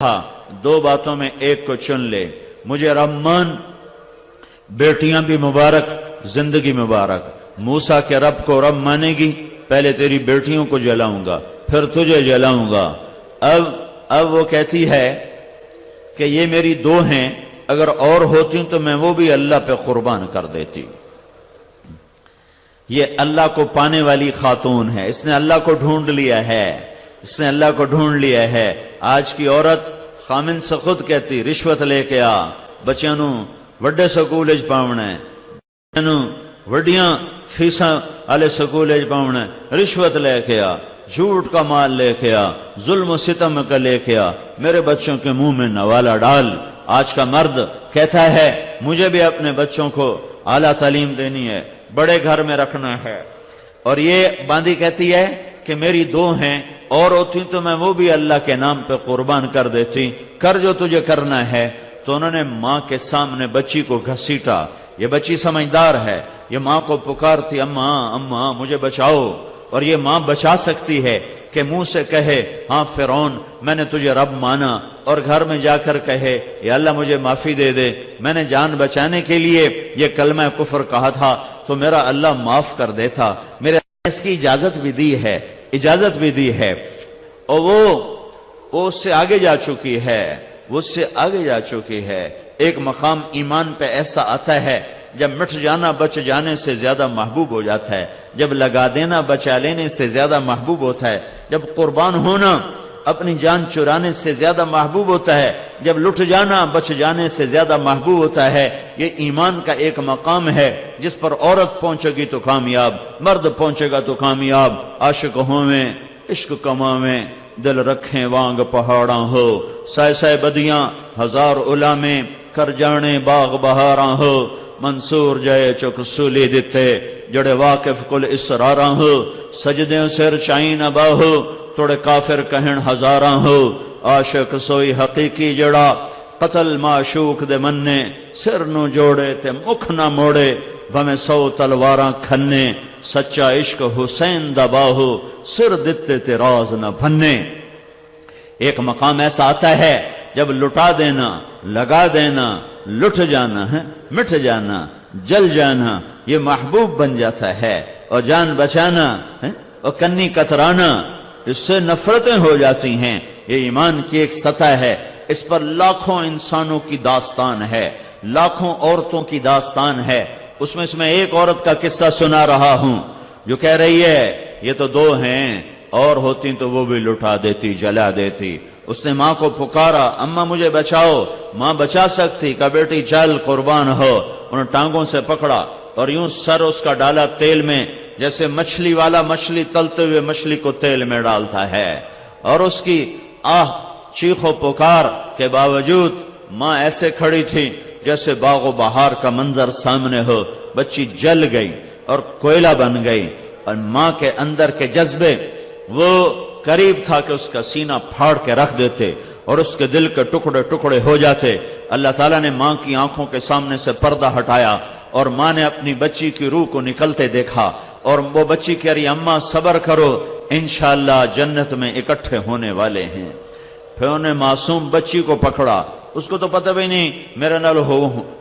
ہاں دو باتوں میں ایک کو چن لے، مجھے رب مان، بیٹیاں بھی مبارک، زندگی مبارک۔ موسیٰ کے رب کو رب مانے گی، پہلے تیری بیٹیوں کو جلاؤں گا پھر تجھے جلاؤں گا۔ اب وہ کہتی ہے کہ یہ میری دو ہیں، اگر اور ہوتی تو میں وہ بھی اللہ پہ قربان کر دیتی۔ یہ اللہ کو پانے والی خاتون ہے، اس نے اللہ کو ڈھونڈ لیا ہے، اس نے اللہ کو ڈھونڈ لیا ہے۔ آج کی عورت خامن سے خود کہتی رشوت لے کے آ، بچیاں نو وڈے سکول وچ پاونا ہے، بچیاں نو وڈیاں فیساں والے سکول وچ پاونا ہے، رشوت لے کے آ، جھوٹ کا مال لے کے آ، ظلم و ستم کا لے کے آ، میرے بچوں کے منہ میں نوالا ڈال۔ آج کا مرد کہتا ہے مجھے بھی اپنے بچوں کو اعلیٰ تعلیم دینی ہے، بڑے گھر میں رکھنا ہے، اور یہ باندی کہتی ہے کہ میری دو ہیں، اور ہوتی تو میں وہ بھی اللہ کے نام پہ قربان کر دیتی، کر جو تجھے کرنا ہے۔ تو انہوں نے ماں کے سامنے بچی کو گھسیٹا۔ یہ بچی سمجھدار ہے، یہ ماں کو پکارتی اماں اماں مجھے بچاؤ، اور یہ ماں بچا سکتی ہے کہ منہ سے کہے ہاں فرعون میں نے تجھے رب مانا، اور گھر میں جا کر کہے یا اللہ مجھے معافی دے دے، میں نے جان بچانے کے لیے یہ کلمہ کفر کہا تھا تو میرا اللہ معاف کر دیتا، میرے اس کی اجازت بھی دی ہے، اجازت بھی دی ہے۔ اور وہ اس سے آگے جا چکی ہے، وہ اس سے آگے جا چکی ہے۔ ایک مقام ایمان پہ ایسا آتا ہے جب مٹ جانا بچ جانے سے زیادہ محبوب ہو جاتا ہے، جب لگا دینا بچا لینے سے زیادہ محبوب ہوتا ہے، جب قربان ہونا اپنی جان چرانے سے زیادہ محبوب ہوتا ہے، جب لٹ جانا بچ جانے سے زیادہ محبوب ہوتا ہے۔ یہ ایمان کا ایک مقام ہے جس پر عورت پہنچے گی تو کامیاب، مرد پہنچے گا تو کامیاب۔ عاشق ہوں میں عشق کما میں دل رکھیں وانگ پہاڑاں ہو، سائے سائے بدیاں ہزار علامے کر جانے باغ بہاراں ہو، منصور جائے چک سولی دیتے جڑے واقف کل اسراراں ہو، سجدیں سر چائیں نبا ہو توڑے کافر کہن ہزاراں ہو، عاشق سوئی حقیقی جڑا قتل معشوق دے مننے، سر نو جوڑے تے مکھ نہ موڑے بھمیں 100 تلواراں کھنے، سچا عشق حسین دا باہو سر دتے تے راز نہ بھنے۔ ایک مقام ایسا آتا ہے جب لٹا دینا، لگا دینا، لٹ جانا ہے، مٹ جانا، جل جانا یہ محبوب بن جاتا ہے، اور جان بچانا اور کنی کترانا اس سے نفرتیں ہو جاتی ہیں۔ یہ ایمان کی ایک سطح ہے، اس پر لاکھوں انسانوں کی داستان ہے، لاکھوں عورتوں کی داستان ہے۔ اس میں ایک عورت کا قصہ سنا رہا ہوں جو کہہ رہی ہے یہ تو دو ہیں، اور ہوتی تو وہ بھی لٹا دیتی، جلا دیتی۔ اس نے ماں کو پکارا اماں مجھے بچاؤ، ماں بچا سکتی، کہا بیٹی چل قربان ہو۔ انہوں ٹانگوں سے پکڑا اور یوں سر اس کا ڈالا تیل میں، جیسے مچھلی والا مچھلی تلتے ہوئے مچھلی کو تیل میں ڈالتا ہے، اور اس کی چیخ و پکار کے باوجود ماں ایسے کھڑی تھی جیسے باغ و بہار کا منظر سامنے ہو۔ بچی جل گئی اور کوئلہ بن گئی، اور ماں کے اندر کے جذبے وہ قریب تھا کہ اس کا سینہ پھاڑ کے رکھ دیتے اور اس کے دل کے ٹکڑے ٹکڑے ہو جاتے۔ اللہ تعالیٰ نے ماں کی آنکھوں کے سامنے سے پردہ ہٹایا، اور ماں نے اپنی بچی کی روح کو نکلتے دیکھا، اور وہ بچی کہہ رہی اماں صبر کرو، انشاءاللہ جنت میں اکٹھے ہونے والے ہیں۔ پھر انہیں معصوم بچی کو پکڑا، اس کو تو پتہ بھی نہیں میرے نال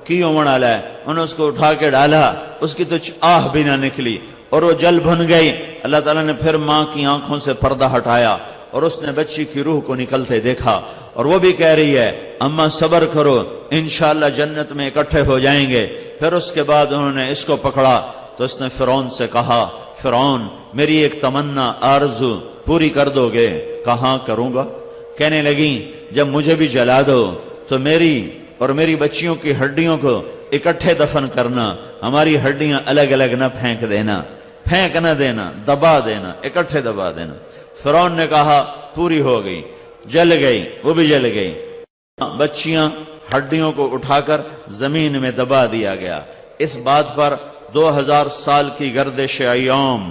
کی ہونے والا ہے، انہیں اس کو اٹھا کے ڈالا، اس کی تو آہ بھی نہ نکلی اور وہ جل بھن گئی۔ اللہ تعالیٰ نے پھر ماں کی آنکھوں سے پردہ ہٹایا اور اس نے بچی کی روح کو نکلتے دیکھا، اور وہ بھی کہہ رہی ہے اماں صبر کرو، انشاءاللہ جنت میں اکٹھے ہو جائیں گے۔ پھر اس کے بعد انہوں نے اس کو پکڑا تو اس نے فرعون سے کہا فرعون میری ایک تمنا آرزو پوری کر دو گے؟ کہاں کروں گا؟ کہنے لگی جب مجھے بھی جلا دو تو میری اور میری بچیوں کی ہڈیوں کو اکٹھے دفن کرنا، ہماری ہڈیاں الگ الگ نہ پھینک دینا، پھینک نہ دینا، دبا دینا، اکٹھے دبا دینا۔ فرعون نے کہا پوری ہو گئی، جل گئی، وہ بھی جل گئی۔ بچیاں ہڈیوں کو اٹھا کر زمین میں دبا دیا گیا۔ اس بات پر 2000 سال کی گردش ایام،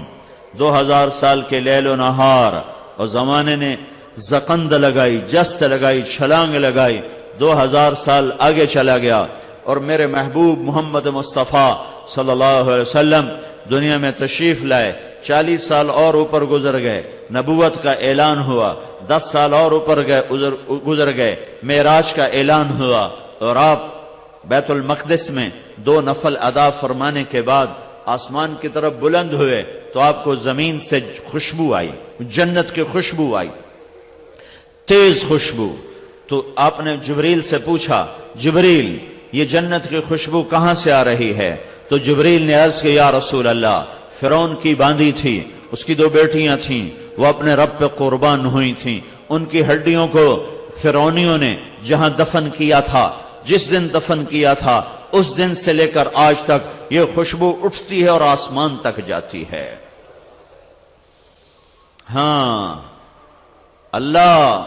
2000 سال کے لیل و نہار، اور زمانے نے زقند لگائی، جست لگائی، چھلانگ لگائی، 2000 سال آگے چلا گیا، اور میرے محبوب محمد مصطفیٰ صلی اللہ علیہ وسلم دنیا میں تشریف لائے۔ 40 سال اور اوپر گزر گئے، نبوت کا اعلان ہوا، 10 سال اور اوپر گزر گئے، معراج کا اعلان ہوا، اور آپ بیت المقدس میں 2 نفل ادا فرمانے کے بعد آسمان کی طرف بلند ہوئے تو آپ کو زمین سے خوشبو آئی، جنت کی خوشبو آئی، تیز خوشبو۔ تو آپ نے جبریل سے پوچھا، جبریل یہ جنت کی خوشبو کہاں سے آ رہی ہے؟ تو جبریل نے عرض کیا، یا رسول اللہ، فرعون کی باندی تھی، اس کی 2 بیٹیاں تھیں، وہ اپنے رب پہ قربان ہوئی تھیں، ان کی ہڈیوں کو فرعونیوں نے جہاں دفن کیا تھا، جس دن دفن کیا تھا اس دن سے لے کر آج تک یہ خوشبو اٹھتی ہے اور آسمان تک جاتی ہے۔ ہاں، اللہ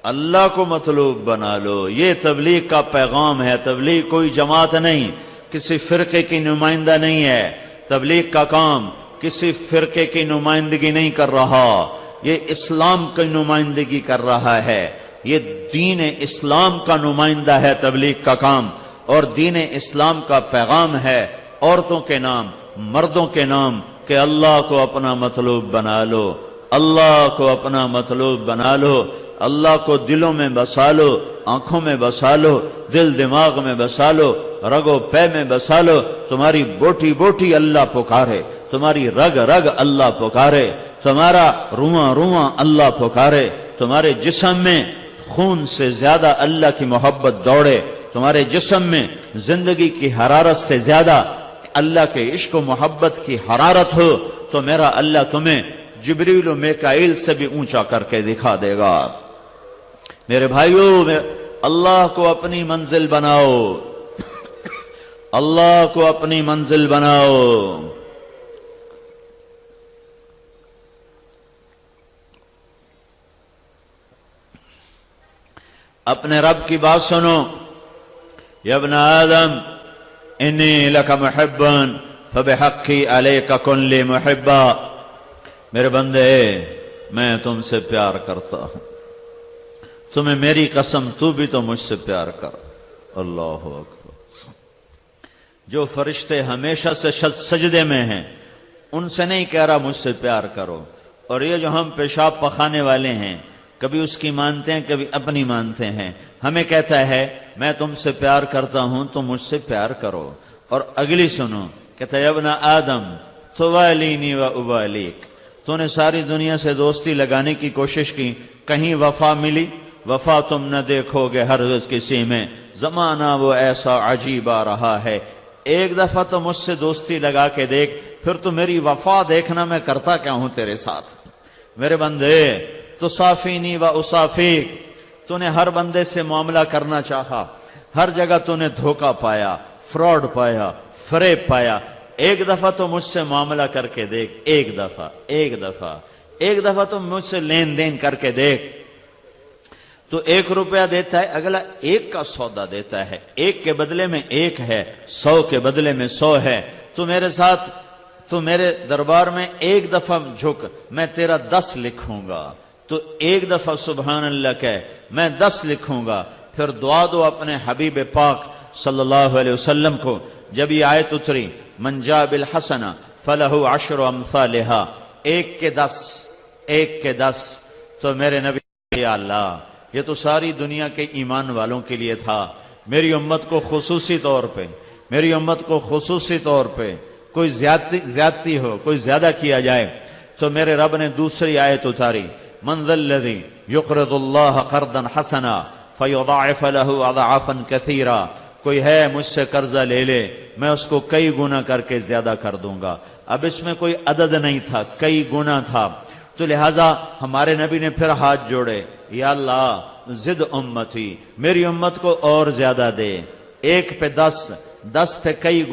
اللہ کو مطلوب بنا لو، یہ تبلیغ کا پیغام ہے۔ تبلیغ کوئی جماعت نہیں، کسی فرقے کی نمائندہ نہیں ہے۔ تبلیغ کا کام کسی فرقے کی نمائندگی نہیں کر رہا، یہ اسلام کی نمائندگی کر رہا ہے، یہ دین اسلام کا نمائندہ ہے تبلیغ کا کام۔ اور دین اسلام کا پیغام ہے عورتوں کے نام، مردوں کے نام، کہ اللہ کو اپنا مطلوب بنا لو، اللہ کو اپنا مطلوب بنا لو، اللہ کو دلوں میں بسا لو، آنکھوں میں بسا لو، دل دماغ میں بسا لو، رگ و پے میں بسا لو۔ تمہاری بوٹی بوٹی اللہ پکارے، تمہاری رگ رگ اللہ پکارے، تمہارا رواں رواں اللہ پکارے، تمہارے جسم میں خون سے زیادہ اللہ کی محبت دوڑے، تمہارے جسم میں زندگی کی حرارت سے زیادہ اللہ کے عشق و محبت کی حرارت ہو، تو میرا اللہ تمہیں جبریل و میکائیل سے بھی اونچا کر کے دکھا دے گا۔ میرے بھائیوں، اللہ کو اپنی منزل بناؤ، اللہ کو اپنی منزل بناؤ۔ اپنے رب کی بات سنو، یا ابن آدم انی لک محب فبحقی علیک کن لی محبا، میرے بندے میں تم سے پیار کرتا ہوں، تمہیں میری قسم تو بھی تو مجھ سے پیار کر۔ اللہ اکبر۔ جو فرشتے ہمیشہ سے سجدے میں ہیں ان سے نہیں کہہ رہا مجھ سے پیار کرو، اور یہ جو ہم پیشاب پخانے والے ہیں کبھی اس کی مانتے ہیں کبھی اپنی مانتے ہیں، ہمیں کہتا ہے میں تم سے پیار کرتا ہوں تو مجھ سے پیار کرو۔ اور اگلی سنو، کہتا ہے ابن آدم توالینی و ابالیک، تو نے ساری دنیا سے دوستی لگانے کی کوشش کی، کہیں وفا ملی؟ وفا تم نہ دیکھو گے ہر روز کسی میں، زمانہ وہ ایسا عجیب آ رہا ہے۔ ایک دفعہ تو مجھ سے دوستی لگا کے دیکھ، پھر تو میری وفا دیکھنا میں کرتا کیا ہوں تیرے ساتھ۔ میرے بندے تو صافینی و اصافیک، تو نے ہر بندے سے معاملہ کرنا چاہا، ہر جگہ تو نے دھوکہ پایا، فراڈ پایا، فریب پایا، ایک دفعہ تو مجھ سے معاملہ کر کے دیکھ، ایک دفعہ تو مجھ سے لین دین کر کے دیکھ۔ تو 1 روپیہ دیتا ہے، اگلا 1 کا سودا دیتا ہے، 1 کے بدلے میں 1 ہے، 100 کے بدلے میں 100 ہے۔ تو میرے ساتھ، تو میرے دربار میں 1 دفعہ جھک، میں تیرا 10 لکھوں گا، تو 1 دفعہ سبحان اللہ کہہ، میں 10 لکھوں گا۔ پھر دعا دو اپنے حبیب پاک صلی اللہ علیہ وسلم کو۔ جب یہ آیت اتری من جاء بالحسنہ فلہ 10 امثالہا، 1 کے 10، تو میرے نبی، یا اللہ یہ تو ساری دنیا کے ایمان والوں کے لیے تھا، میری امت کو خصوصی طور پہ کوئی زیادتی ہو، کوئی زیادہ کیا جائے، تو میرے رب نے دوسری آیت اتاری من ذا الذی یقرض اللہ قرضا حسنا فیضاعف له اضعافا کثیرا، کوئی ہے مجھ سے قرضہ لے لے میں اس کو کئی گنا کر کے زیادہ کر دوں گا۔ اب اس میں کوئی عدد نہیں تھا، کئی گنا تھا، تو لہٰذا ہمارے نبی نے پھر ہاتھ جوڑے، یا اللہ زد امتی، میری امت کو اور زیادہ دے، 1 پہ 10 پہ کئی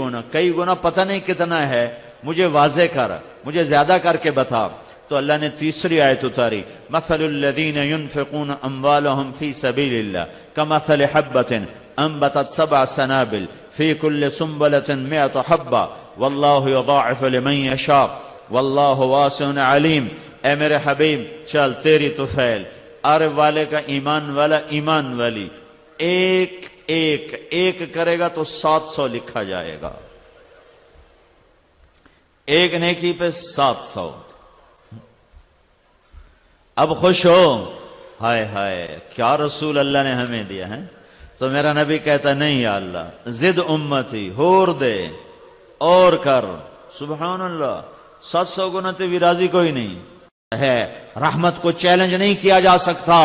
گنا پتہ نہیں کتنا ہے، مجھے واضح کر، مجھے زیادہ کر کے بتا۔ تو اللہ نے تیسری آیت اتاری مثل الذین ينفقون اموالهم فی سبیل اللہ کمثل حبۃ انبتت 7 سنابل فی کل سنبلۃ 100 حبۃ واللہ یضاعف لمن یشاء واللہ واسع علیم۔ اے میرے حبیب چل تیری طفیل، عرب والے کا ایمان والا، ایمان والی، ایک کرے گا تو 700 لکھا جائے گا، ایک نیکی پہ 700. اب خوش ہو؟ ہائے ہائے کیا رسول اللہ نے ہمیں دیا ہے. تو میرا نبی کہتا نہیں یا اللہ زد امتی ہور دے اور کر. سبحان اللہ. 700 گنا تو بھی راضی کوئی نہیں ہے. رحمت کو چیلنج نہیں کیا جا سکتا.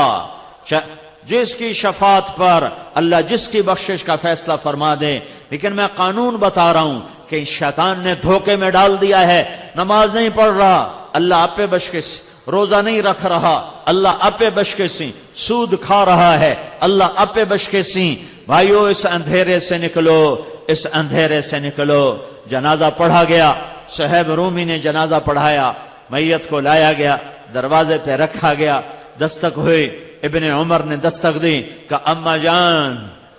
جس کی شفاعت پر اللہ جس کی بخشش کا فیصلہ فرما دے. لیکن میں قانون بتا رہا ہوں کہ شیطان نے دھوکے میں ڈال دیا ہے. نماز نہیں پڑھ رہا اللہ آپ پہ بشکش، روزہ نہیں رکھ رہا اللہ آپ پہ بشکشی، سود کھا رہا ہے اللہ آپ پہ بشکشی. بھائیو اس اندھیرے سے نکلو، اس اندھیرے سے نکلو. جنازہ پڑھا گیا. صہیب رومی نے جنازہ پڑھایا. میت کو لایا گیا، دروازے پہ رکھا گیا. دستک ہوئی. ابن عمر نے دستک دی کہ اما جان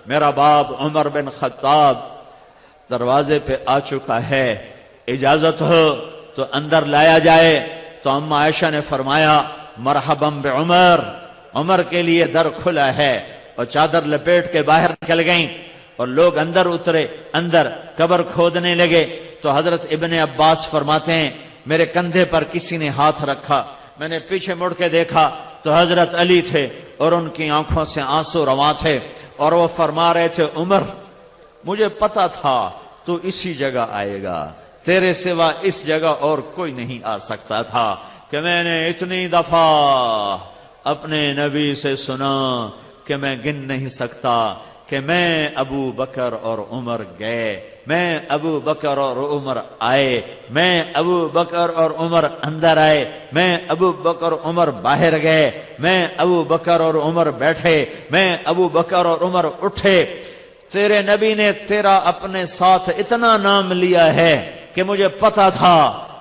میرا باپ عمر بن خطاب دروازے پہ آ چکا ہے، اجازت ہو تو اندر لایا جائے. تو اما عائشہ نے فرمایا مرحبا بعمر، عمر کے لیے در کھلا ہے. اور چادر لپیٹ کے باہر نکل گئیں اور لوگ اندر اترے. اندر قبر کھودنے لگے. تو حضرت ابن عباس فرماتے ہیں میرے کندھے پر کسی نے ہاتھ رکھا. میں نے پیچھے مڑ کے دیکھا تو حضرت علی تھے اور ان کی آنکھوں سے آنسو رواں تھے اور وہ فرما رہے تھے عمر مجھے پتا تھا تو اسی جگہ آئے گا، تیرے سوا اس جگہ اور کوئی نہیں آ سکتا تھا. کہ میں نے اتنی دفعہ اپنے نبی سے سنا کہ میں گن نہیں سکتا کہ میں ابو بکر اور عمر گئے، میں ابو بکر اور عمر آئے، میں ابو بکر اور عمر اندر آئے، میں ابو بکر عمر باہر گئے، میں ابو بکر اور عمر بیٹھے، میں ابو بکر اور عمر اٹھے. تیرے نبی نے تیرا اپنے ساتھ اتنا نام لیا ہے کہ مجھے پتا تھا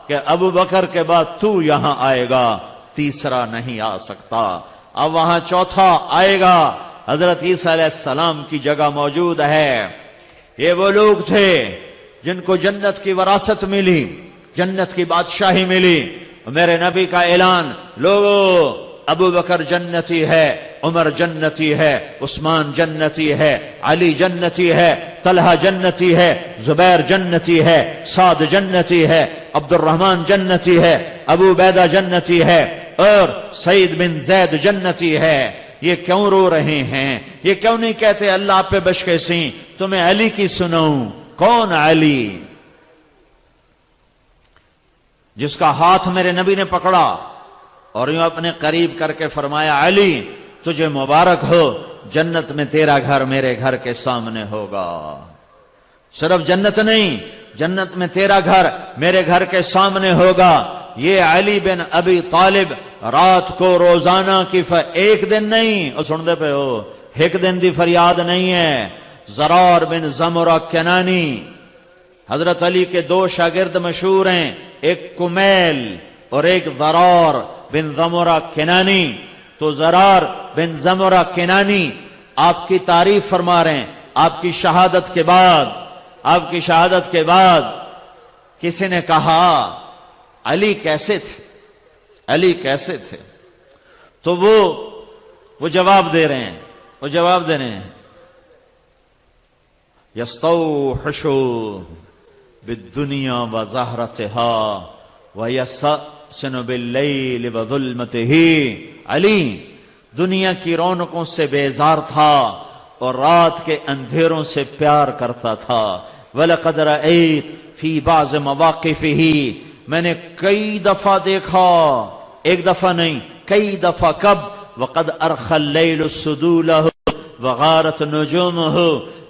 کہ ابو بکر کے بعد تو یہاں آئے گا، تیسرا نہیں آ سکتا. اب وہاں چوتھا آئے گا. حضرت عیسیٰ علیہ السلام کی جگہ موجود ہے. یہ وہ لوگ تھے جن کو جنت کی وراثت ملی، جنت کی بادشاہی ملی. میرے نبی کا اعلان لوگو ابو بکر جنتی ہے، عمر جنتی ہے، عثمان جنتی ہے، علی جنتی ہے، طلحہ جنتی ہے، زبیر جنتی ہے، سعد جنتی ہے، عبد الرحمن جنتی ہے، ابو عبیدہ جنتی ہے اور سعید بن زید جنتی ہے. یہ کیوں رو رہے ہیں؟ یہ کیوں نہیں کہتے اللہ آپ پہ بشکیسی؟ تمہیں علی کی سناؤں. کون علی؟ جس کا ہاتھ میرے نبی نے پکڑا اور یوں اپنے قریب کر کے فرمایا علی تجھے مبارک ہو، جنت میں تیرا گھر میرے گھر کے سامنے ہوگا. صرف جنت نہیں، جنت میں تیرا گھر میرے گھر کے سامنے ہوگا. یہ علی بن ابی طالب رات کو روزانہ کی ایک دن نہیں، اور سن دے پہ ہو ایک دن دی فریاد نہیں ہے. زرار بن زمرہ کنانی حضرت علی کے 2 شاگرد مشہور ہیں، ایک کمیل اور ایک زرار بن زمرہ کنانی. تو زرار بن زمرہ کنانی آپ کی تعریف فرما رہے ہیں. آپ کی شہادت کے بعد کسی نے کہا علی کیسے تھے، علی کیسے تھے؟ تو وہ جواب دے رہے ہیں یستوحش بالدنیا وزہرتها ویستحسن باللیل وظلمته. علی دنیا کی رونقوں سے بیزار تھا اور رات کے اندھیروں سے پیار کرتا تھا. وَلَقَدْ رَأَيْتُ فِي بَعْضِ مَوَاقِفِهِ میں نے کئی دفعہ دیکھا، ایک دفعہ نہیں کئی دفعہ. کب؟ وَقَدْ أَرْخَى اللَّيْلُ السُّدُولَهُ وَغَارَتْ نُجُومُهُ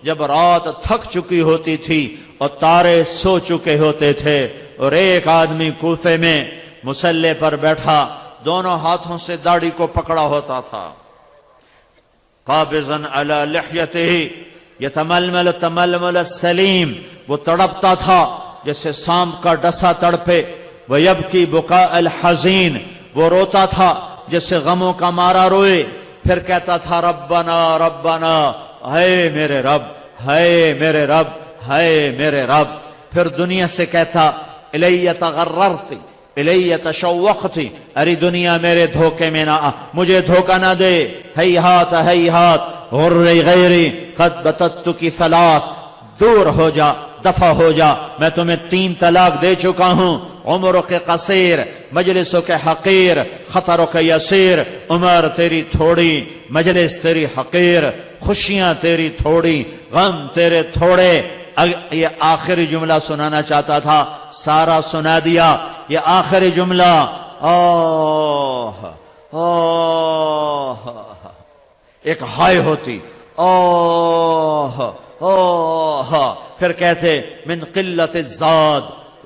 جب رات تھک چکی ہوتی تھی اور تارے سو چکے ہوتے تھے اور ایک آدمی کوفے میں مصلی پر بیٹھا دونوں ہاتھوں سے داڑھی کو پکڑا ہوتا تھا. قابضاً علی لحیتہ یتململ تململ السلیم وہ تڑپتا تھا جیسے سانپ کا ڈسا تڑپے. ویبکی بکاء الحزین وہ روتا تھا جیسے غموں کا مارا روئے. پھر کہتا تھا ربنا ربنا اے میرے رب، ہے میرے رب، ہے میرے رب. پھر دنیا سے کہتا الی تغررت الی تشوقت ارے دنیا میرے دھوکے میں نہ آ، مجھے دھوکہ نہ دے. ہیہات ہیہات غری غیری قد بتت کی ثلاث دور ہو جا، دفع ہو جا، میں تمہیں 3 طلاق دے چکا ہوں، عمروں کے قصیر، مجلسوں کے حقیر، خطروں کے یسیر، عمر تیری تھوڑی، مجلس تیری حقیر، خوشیاں تیری تھوڑی، غم تیرے تھوڑے۔ یہ آخری جملہ سنانا چاہتا تھا، سارا سنا دیا۔ یہ آخری جملہ، آہ آہ، ایک ہائے ہوتی، آہ آہ، پھر کہتے من قلت الزاد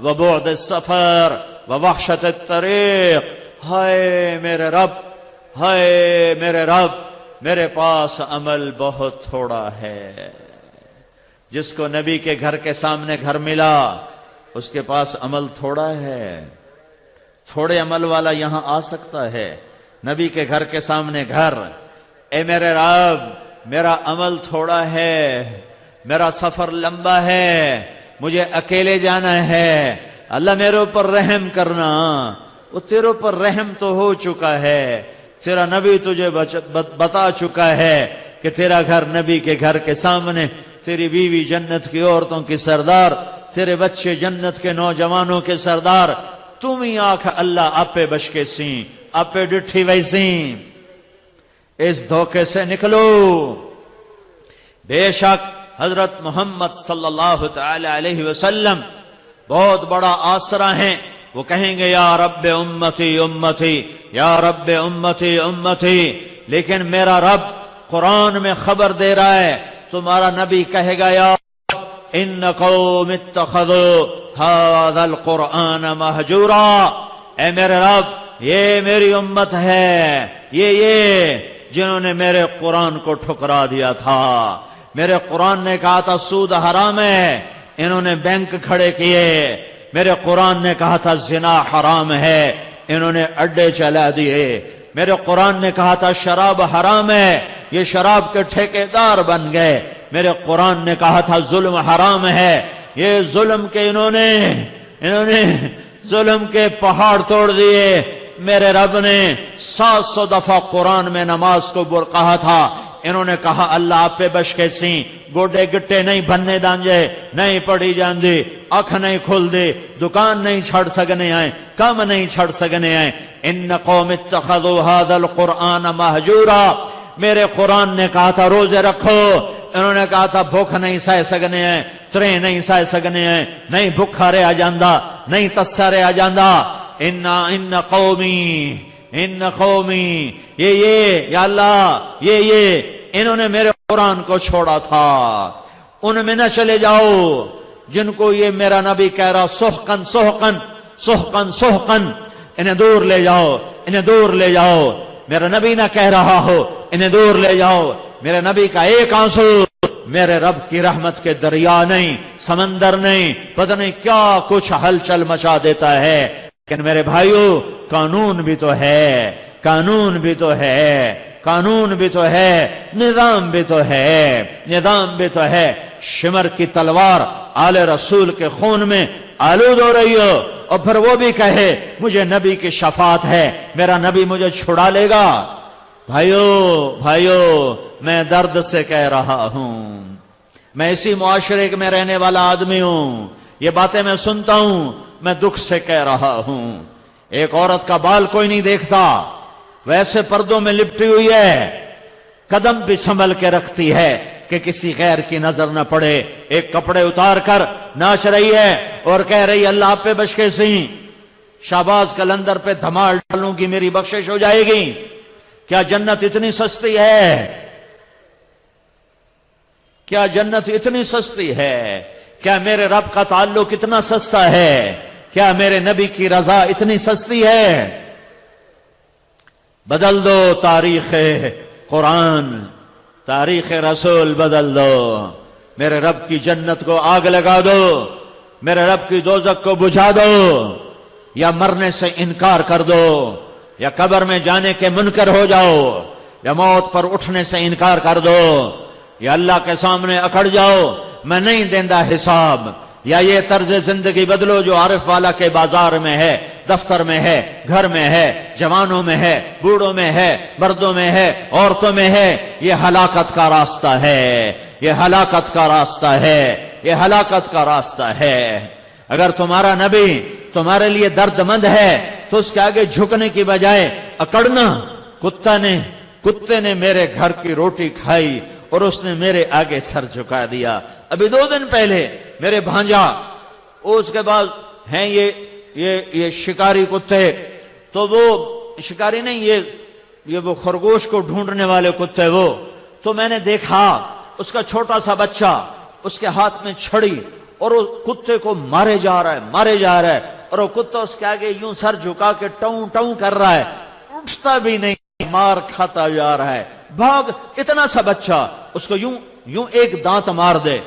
وبعد السفر ووحشت الطریق، ہائے میرے رب، ہائے میرے رب، میرے پاس عمل بہت تھوڑا ہے۔ جس کو نبی کے گھر کے سامنے گھر ملا، اس کے پاس عمل تھوڑا ہے۔ تھوڑے عمل والا یہاں آ سکتا ہے، نبی کے گھر کے سامنے گھر، اے میرے رب میرا عمل تھوڑا ہے، میرا سفر لمبا ہے، مجھے اکیلے جانا ہے، اللہ میرے اوپر رحم کرنا۔ وہ تیرے اوپر رحم تو ہو چکا ہے، تیرا نبی تجھے بتا چکا ہے کہ تیرا گھر نبی کے گھر کے سامنے، تیری بیوی جنت کی عورتوں کی سردار، تیرے بچے جنت کے نوجوانوں کے سردار، تم ہی آنکھ اللہ آپے بشکے سیں، آپے ڈٹھی ویسیں۔ اس دھوکے سے نکلو۔ بے شک حضرت محمد صلی اللہ تعالی علیہ وسلم بہت بڑا آسرا ہیں۔ وہ کہیں گے یا رب امتی امتی، یا رب امتی امتی، لیکن میرا رب قرآن میں خبر دے رہا ہے، تمہارا نبی کہے گا یا ان قوم اتخذوا هذا القرآن مہجورا، اے میرے رب یہ میری امت ہے، یہ جنہوں نے میرے قرآن کو ٹھکرا دیا تھا۔ میرے قرآن نے کہا تھا سود حرام ہے، انہوں نے بینک کھڑے کیے۔ میرے قرآن نے کہا تھا زنا حرام ہے، انہوں نے اڈے چلا دیے۔ میرے قرآن نے کہا تھا شراب حرام ہے، یہ شراب کے ٹھیکیدار بن گئے۔ میرے قرآن نے کہا تھا ظلم حرام ہے، یہ ظلم کے انہوں نے ظلم کے پہاڑ توڑ دیے۔ میرے رب نے 700 دفعہ قرآن میں نماز کو کہا تھا، انہوں نے کہا اللہ آپ پہ بش کے سی، گوڈے گٹے نہیں بننے دانجے، نہیں پڑی جان دی، آنکھ نہیں کھل دی، دکان نہیں چھڑ سکنے آئے، کام نہیں چھڑ سکنے آئے۔ ان قوم اتخذوا هذا القرآن مہجورا، میرے قرآن نے کہا تھا روزے رکھو، انہوں نے کہا تھا بھوک نہیں سہ سکنے ہیں، ترے نہیں سہ سکنے ہیں، نہیں بھوکھا رہا جاندہ، نہیں تسا رہا جاندہ۔ ان قومی یہ یا اللہ یہ انہوں نے میرے قرآن کو چھوڑا تھا، ان میں نہ چلے جاؤ جن کو یہ میرا نبی کہہ رہا سحقن سحقن سحقن سحقن، انہیں دور لے جاؤ، انہیں دور لے جاؤ۔ میرا نبی نہ کہہ رہا ہو انہیں دور لے جاؤ، میرے نبی کا ایک آنسو میرے رب کی رحمت کے دریا نہیں، سمندر نہیں، پتہ نہیں کیا کچھ ہلچل مچا دیتا ہے۔ لیکن میرے بھائیو قانون بھی تو ہے، قانون بھی تو ہے، قانون بھی تو ہے، نظام بھی تو ہے، نظام بھی تو ہے۔ شمر کی تلوار آل رسول کے خون میں آلود ہو رہی ہو، اور پھر وہ بھی کہے مجھے نبی کی شفاعت ہے، میرا نبی مجھے چھڑا لے گا۔ بھائیو میں درد سے کہہ رہا ہوں، میں اسی معاشرے میں رہنے والا آدمی ہوں، یہ باتیں میں سنتا ہوں، میں دکھ سے کہہ رہا ہوں۔ ایک عورت کا بال کوئی نہیں دیکھتا، ویسے پردوں میں لپٹی ہوئی ہے، قدم بھی سنبھل کے رکھتی ہے کہ کسی غیر کی نظر نہ پڑے، ایک کپڑے اتار کر ناچ رہی ہے اور کہہ رہی اللہ آپ پہ بشکے سی، شہباز کلندر پہ دھمال ڈالوں گی میری بخشش ہو جائے گی۔ کیا جنت اتنی سستی ہے؟ کیا جنت اتنی سستی ہے؟ کیا میرے رب کا تعلق اتنا سستا ہے؟ کیا میرے نبی کی رضا اتنی سستی ہے؟ بدل دو تاریخ قرآن، تاریخ رسول بدل دو، میرے رب کی جنت کو آگ لگا دو، میرے رب کی دوزخ کو بجھا دو، یا مرنے سے انکار کر دو، یا قبر میں جانے کے منکر ہو جاؤ، یا موت پر اٹھنے سے انکار کر دو، یا اللہ کے سامنے اکڑ جاؤ میں نہیں دیندہ حساب، یا یہ طرز زندگی بدلو جو عارف والا کے بازار میں ہے، دفتر میں ہے، گھر میں ہے، جوانوں میں ہے، بوڑھوں میں ہے، مردوں میں ہے، عورتوں میں ہے۔ یہ ہلاکت کا راستہ ہے، یہ ہلاکت کا راستہ ہے۔ یہ ہلاکت کا راستہ ہے۔ اگر تمہارا نبی تمہارے لیے درد مند ہے تو اس کے آگے جھکنے کی بجائے اکڑنا۔ کتے نے میرے گھر کی روٹی کھائی اور اس نے میرے آگے سر جھکا دیا۔ ابھی 2 دن پہلے میرے بھانجا، اس کے بعد ہیں یہ شکاری کتے، تو وہ شکاری نہیں، یہ وہ خرگوش کو ڈھونڈنے والے کتے، وہ تو میں نے دیکھا اس کا چھوٹا سا بچہ، اس کے ہاتھ میں چھڑی اور وہ کتے کو مارے جا رہا ہے اور وہ کتا اس کے آگے یوں سر جھکا کے ٹاؤں ٹاؤں کر رہا ہے، اٹھتا بھی نہیں، مار کھاتا جا رہا ہے۔ بھاگ، اتنا سا بچہ، اس کو یوں ایک دانت مار دے